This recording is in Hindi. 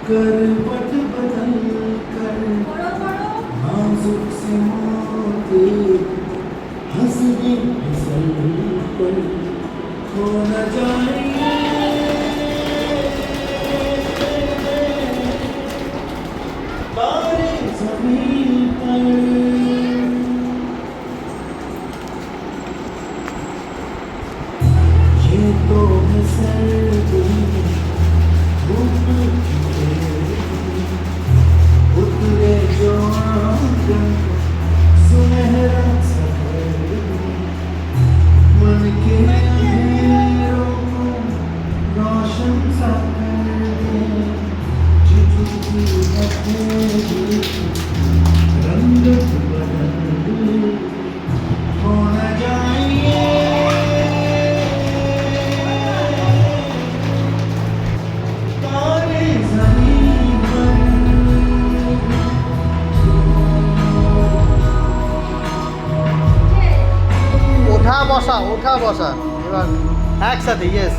करवट बदल कर नाजुक से मोती हंसने फिसल पर खो न जाए तारे ज़मीं पर। ये तो है सर्दी धूप खिले उतरे जो आंगन सुनहरा सफर मन के अंधेरों को रोशन सा कर दे झिझुकी हथेली रंग बदल हो न जाए तारे ज़मीं पर। ওঠা বসা এবার একসাথে ইয়েস।